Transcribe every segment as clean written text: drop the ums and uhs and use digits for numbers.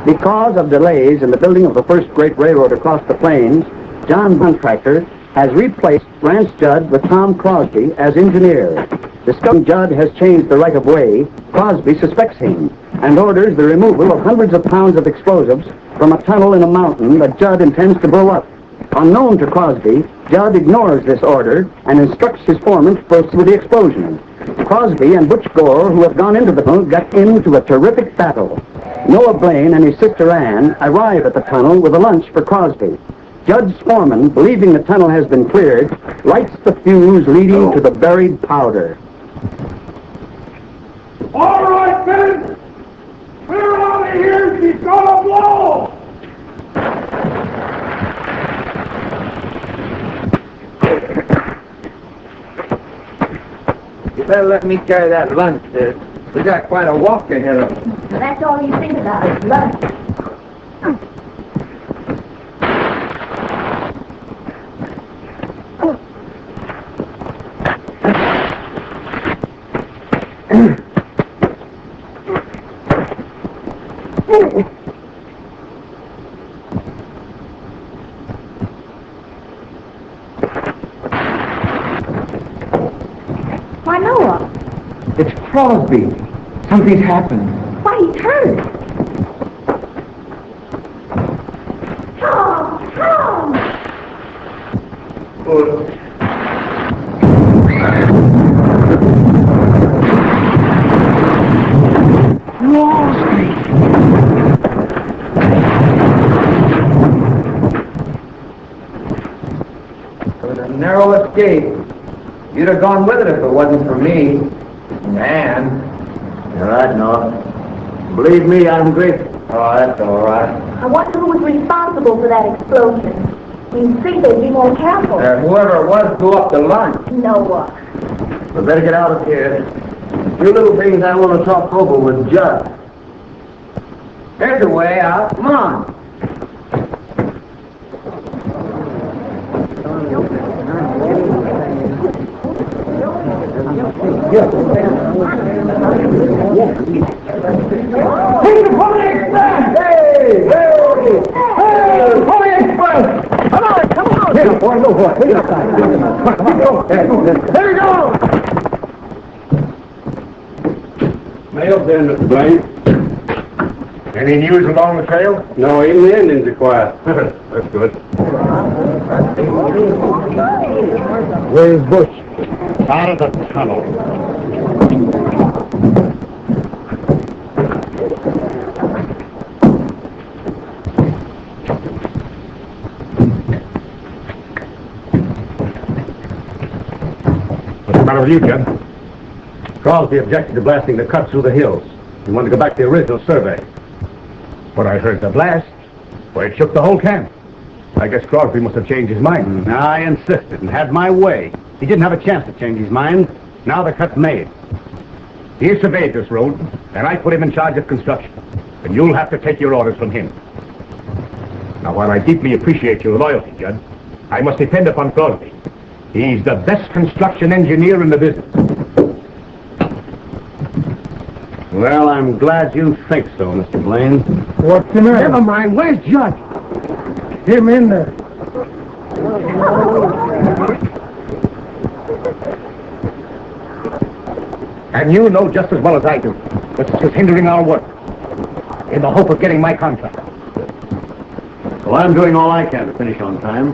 Because of delays in the building of the first great railroad across the plains, John Contractor has replaced Rance Judd with Tom Crosby as engineer. Discovering Judd has changed the right-of-way, Crosby suspects him and orders the removal of hundreds of pounds of explosives from a tunnel in a mountain that Judd intends to blow up. Unknown to Crosby, Judd ignores this order and instructs his foreman to proceed with the explosion. Crosby and Butch Gore, who have gone into the tunnel, get into a terrific battle. Noah Blaine and his sister Ann arrive at the tunnel with a lunch for Crosby. Judd's foreman, believing the tunnel has been cleared, lights the fuse leading to the buried powder. All right, men! Clear out of here! She's gonna blow! You better let me carry that lunch, sis. We got quite a walk ahead of us. That's all you think about is lunch. Why, Noah? It's Crosby. Something's happened. Why, he's hurt. Tom! It was a narrow escape. You'd have gone with it if it wasn't for me. Man. You're right, Noah. Believe me, I'm grateful. Oh, that's all right. I wonder who was responsible for that explosion. You'd think they'd be more careful. Whoever it was blew up the lunch. Noah. We better get out of here. A few little things I want to talk over with Judd. There's a way out. Come on. Hey, the Pony Express! Hey! Hey! Hey! The Pony Express! Come on! Come on! Here, boy, no, boy. Wait outside. Come on, There we go! Mail's in, Mr. Blaine. Any news along the trail? No, even the Indians are quiet. That's good. Where's Bush? Out of the tunnel. What's the matter with you, Jud? Crosby objected to blasting the cut through the hills. He wanted to go back to the original survey. But I heard the blast. Well, it shook the whole camp. I guess Crosby must have changed his mind. I insisted and had my way. He didn't have a chance to change his mind. Now the cut's made. He surveyed this road, and I put him in charge of construction. And you'll have to take your orders from him. Now, while I deeply appreciate your loyalty, Judd, I must depend upon Crosby. He's the best construction engineer in the business. Well, I'm glad you think so, Mr. Blaine. What's the matter? Never mind. Where's Judd? Him in there. And you know just as well as I do that this is hindering our work in the hope of getting my contract. Well, I'm doing all I can to finish on time.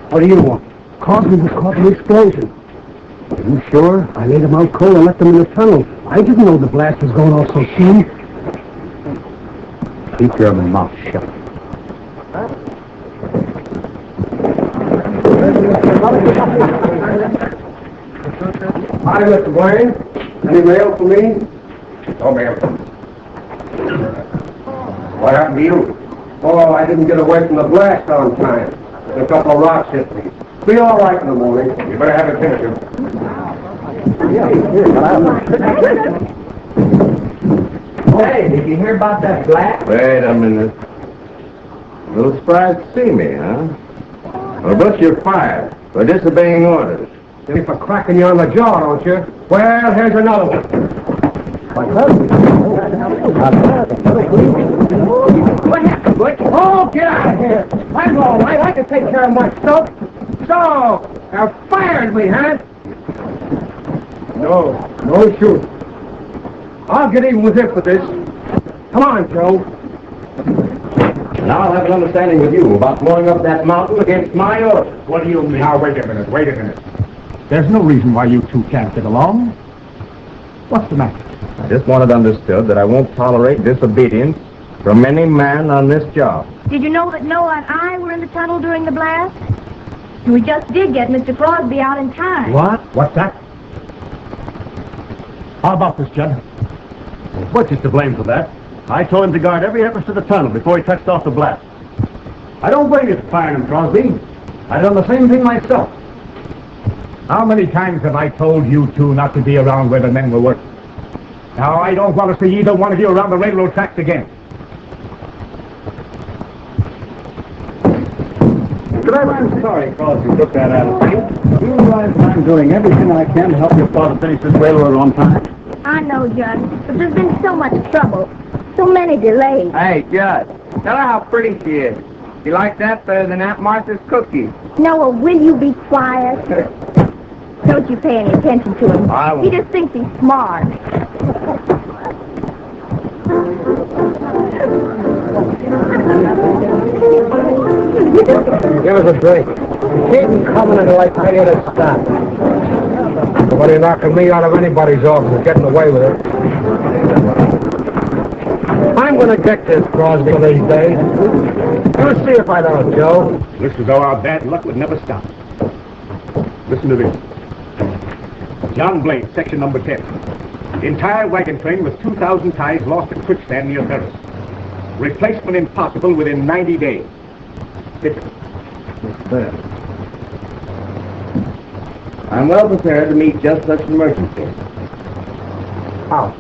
What do you want? Crosby was caught in the explosion. Are you sure? I laid him out cold and left him in the tunnel. I didn't know the blast was going off so soon. Keep your mouth shut. Hi, Mr. Blaine. Any mail for me? Oh, ma'am. What happened to you? Oh, I didn't get away from the blast on time. A couple of rocks hit me. Be all right in the morning. You better have it finished. Hey, did you hear about that blast? Wait a minute. A little surprised to see me, huh? Well, but you're fired for disobeying orders. Give me for cracking you on the jaw, don't you? Well, here's another one. What happened, Butch? Oh, get out of here. I'm all right. I can take care of myself. So, they're fired me, huh? No shoot. I'll get even with him for this. Come on, Joe. Now I'll have an understanding with you about blowing up that mountain against my orders. What do you mean? Now, wait a minute. There's no reason why you two can't get along. What's the matter? I just want it understood that I won't tolerate disobedience from any man on this job. Did you know that Noah and I were in the tunnel during the blast? We just did get Mr. Crosby out in time. What? What's that? How about this, Judd? Well, Butch is to blame for that. I told him to guard every entrance to the tunnel before he touched off the blast. I don't blame you for firing him, Crosby. I've done the same thing myself. How many times have I told you two not to be around where the men were working? Now, I don't want to see either one of you around the railroad tracks again. I'm sorry, Crosby took that attitude. You realize I'm doing everything I can to help your father finish this railroad on time. I know, Judd, but there's been so much trouble. So many delays. Hey, Judd, tell her how pretty she is. You like that better than Aunt Martha's cookies? Noah, will you be quiet? Don't you pay any attention to him. I won't. He just thinks he's smart. Give us a drink. Keep coming until I tell you to stop. Nobody knocking me out of anybody's office and getting away with it. I'm going to get this Crosby one of these days. You'll see if I don't, Joe. Looks as though our bad luck would never stop. Listen to this. John Blaine, section number 10. The entire wagon train with 2,000 ties lost at quicksand near Ferris. Replacement impossible within 90 days. I'm well prepared to meet just such an emergency. How?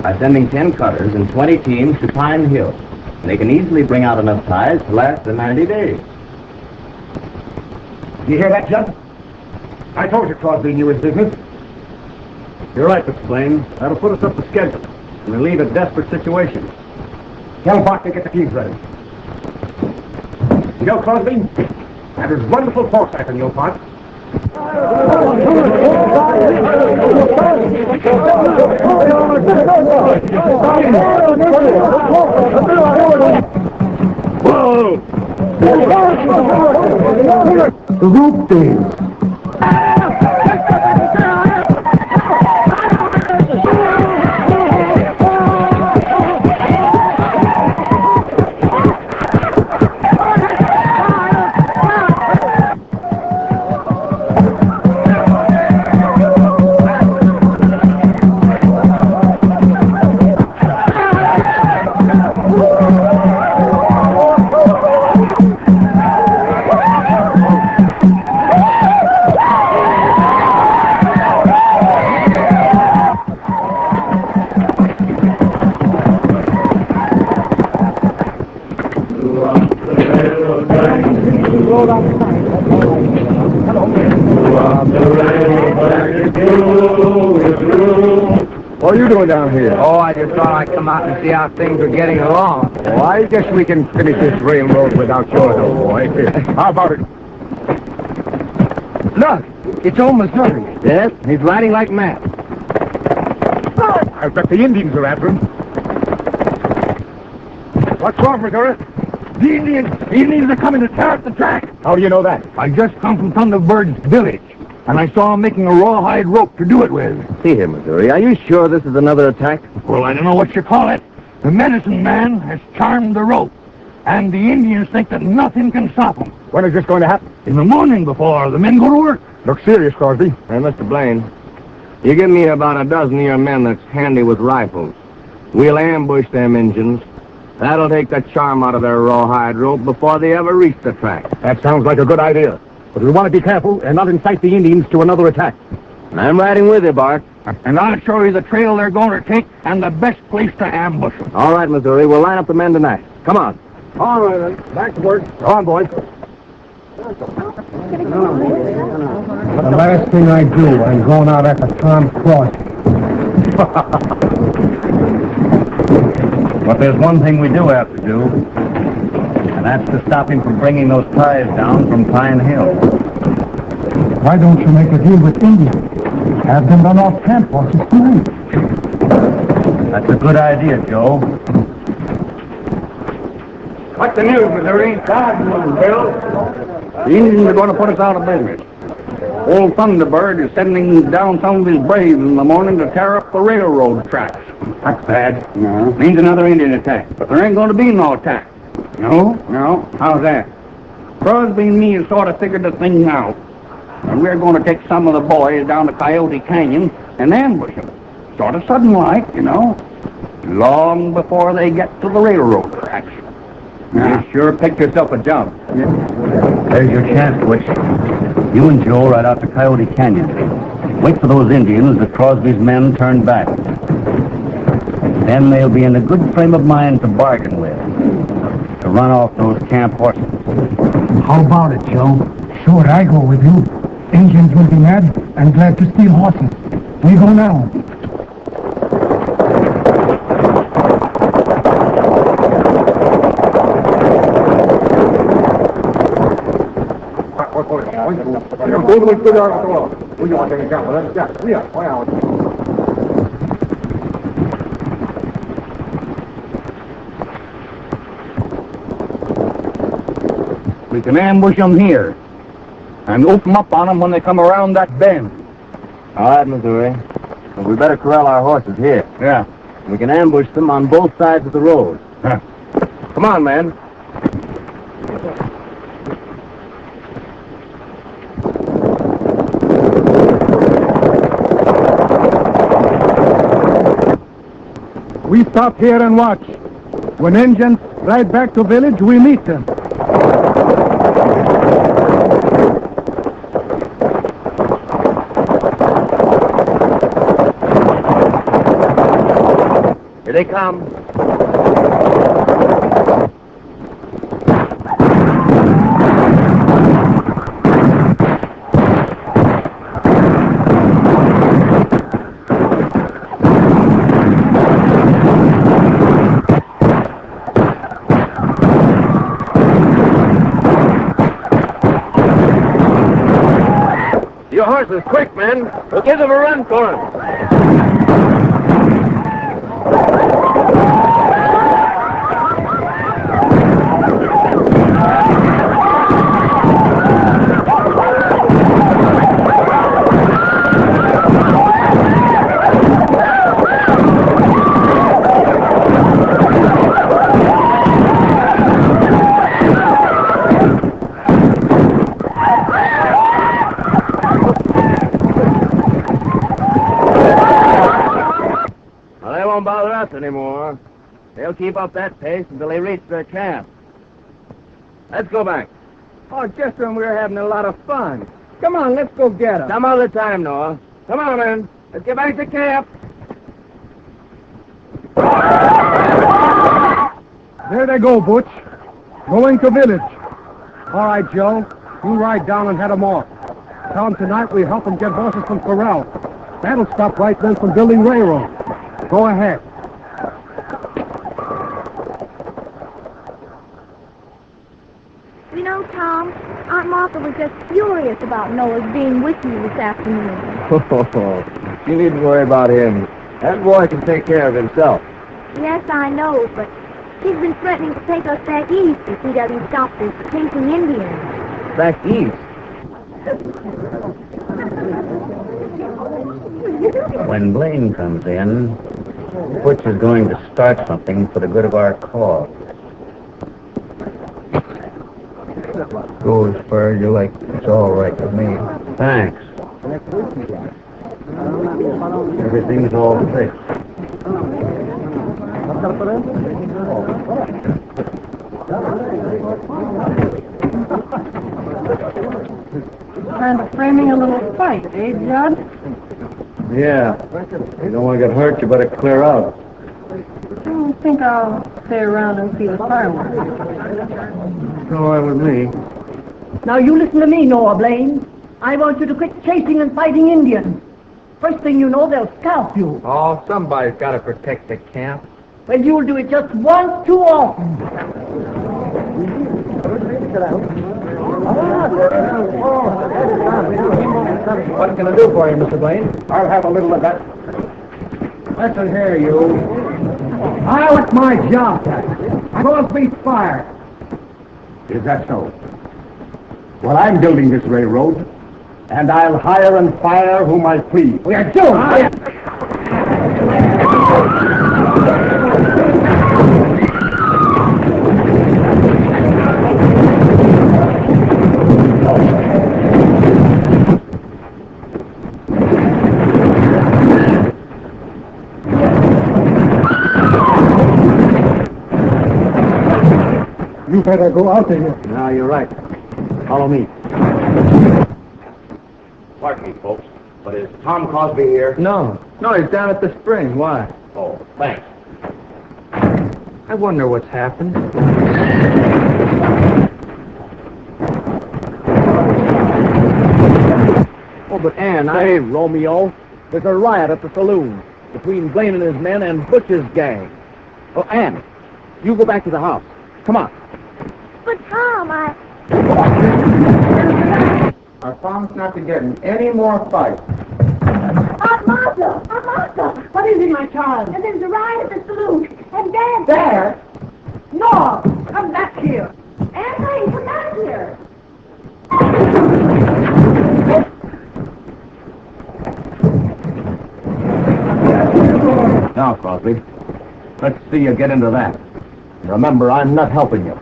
By sending 10 cutters and 20 teams to Pine Hill. They can easily bring out enough ties to last the 90 days. You hear that, Judd? I told you Crosby knew his business. You're right, Mr. Blaine. That'll put us up to schedule and relieve a desperate situation. Tell Bart to get the teams ready. You know, Crosby, that is wonderful foresight on your part. Whoa! The rope days. What are you doing down here? Oh, I just thought I'd come out and see how things are getting along. Oh, I guess we can finish this railroad without your help, boy. How about it? Look, it's old Missouri. Yes, he's riding like mad. I bet the Indians are after him. What's wrong, Missouri? The Indians are coming to tear up the track. How do you know that? I just come from Thunderbird's village, and I saw him making a rawhide rope to do it with. See here, Missouri, are you sure this is another attack? Well, I don't know what you call it. The medicine man has charmed the rope, and the Indians think that nothing can stop them. When is this going to happen? In the morning before the men go to work. Look serious, Crosby. Hey, Mr. Blaine, you give me about a dozen of your men that's handy with rifles. We'll ambush them Injuns. That'll take the charm out of their rawhide rope before they ever reach the track. That sounds like a good idea. But we want to be careful and not incite the Indians to another attack. I'm riding with you, Bart. And I'll show you the trail they're going to take and the best place to ambush them. All right, Missouri, we'll line up the men tonight. Come on. All right, then. Back to work. Go on, boys. The last thing I do, I'm going out after Tom Cross. But there's one thing we do have to do, and that's to stop him from bringing those ties down from Pine Hill. Why don't you make a deal with India? Have them run off camp horses tonight. That's a good idea, Joe. What's the news, Missouri? Bad news, Bill. The Indians are going to put us out of business. Old Thunderbird is sending down some of his braves in the morning to tear up the railroad tracks. That's bad. No. Means another Indian attack. But there ain't going to be no attack. No? No. How's that? Crosby and me have sort of figured the thing out. And we're going to take some of the boys down to Coyote Canyon and ambush them. Sort of sudden-like, you know. Long before they get to the railroad tracks. You sure picked yourself a job. Yeah. There's your chance, Butch. You and Joe ride out to Coyote Canyon. Wait for those Indians that Crosby's men turn back. Then they'll be in a good frame of mind to bargain with, to run off those camp horses. How about it, Joe? Sure, I go with you. Indians will be mad and glad to steal horses. We go now. We can ambush them here and open up on them when they come around that bend. All right, Missouri. But we better corral our horses here. Yeah. We can ambush them on both sides of the road. Huh. Come on, man. We stop here and watch. When Indians ride back to village, we meet them. Here they come. Your horses, quick, men. We'll give them a run for them. Anymore. They'll keep up that pace until they reach their camp. Let's go back. Oh, just when we were having a lot of fun. Come on, let's go get them. Some other time, Noah. Come on, men. Let's get back to camp. There they go, Butch. Going to village. All right, Joe. You ride down and head them off. Tell them tonight we help them get horses from corral. That'll stop right then from building railroad. Go ahead. You know, Tom, Aunt Martha was just furious about Noah's being with you this afternoon. You needn't worry about him. That boy can take care of himself. Yes, I know, but he's been threatening to take us back east if he doesn't stop this chasing Indians. Back east? When Blaine comes in, Butch is going to start something for the good of our cause. Go as far as you like. It's all right with me. Thanks. Everything's all fixed. Kind of framing a little fight, eh, Judd? Yeah. You don't want to get hurt, you better clear out. I think I'll stay around and see the fireworks. It's all right with me. Now you listen to me, Noah Blaine. I want you to quit chasing and fighting Indians. First thing you know, they'll scalp you. Oh, somebody's got to protect the camp. Well, you'll do it just once too often. What can I do for you, Mr. Blaine? I'll have a little of that. Listen here, you. I want my job back. I'm going to be fired. Is that so? Well, I'm building this railroad, and I'll hire and fire whom I please. We are doing. You better go out of here. No, you're right. Follow me. Pardon me, folks, but is Tom Crosby here? No, he's down at the spring. Why? Oh, thanks. I wonder what's happened. Oh, but Ann, Hey, Romeo, there's a riot at the saloon between Blaine and his men and Butch's gang. Oh, Ann, you go back to the house. Come on. But Tom, I promise not to get in any more fights. Armando! What is it, my child? And there's a riot at the saloon. And Dad... There? No! Come back here. Anne, come back here. Now, Crosby, let's see you get into that. Remember, I'm not helping you.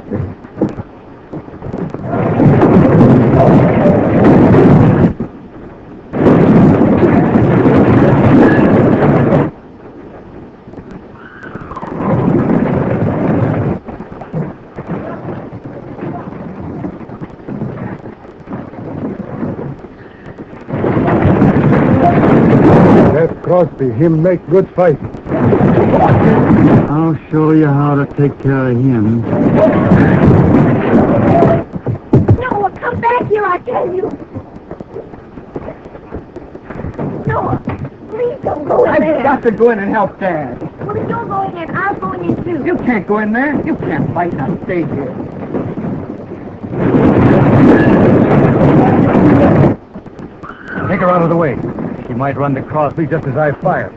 Let Crosby, him make good fight. I'll show you how to take care of him. Noah, come back here, I tell you. Noah, please don't go in there. I've got to go in and help Dad. Well, if you're going in, I'm going in too. You can't go in there. You can't fight. Now stay here. Take her out of the way. She might run to Crosby just as I fire.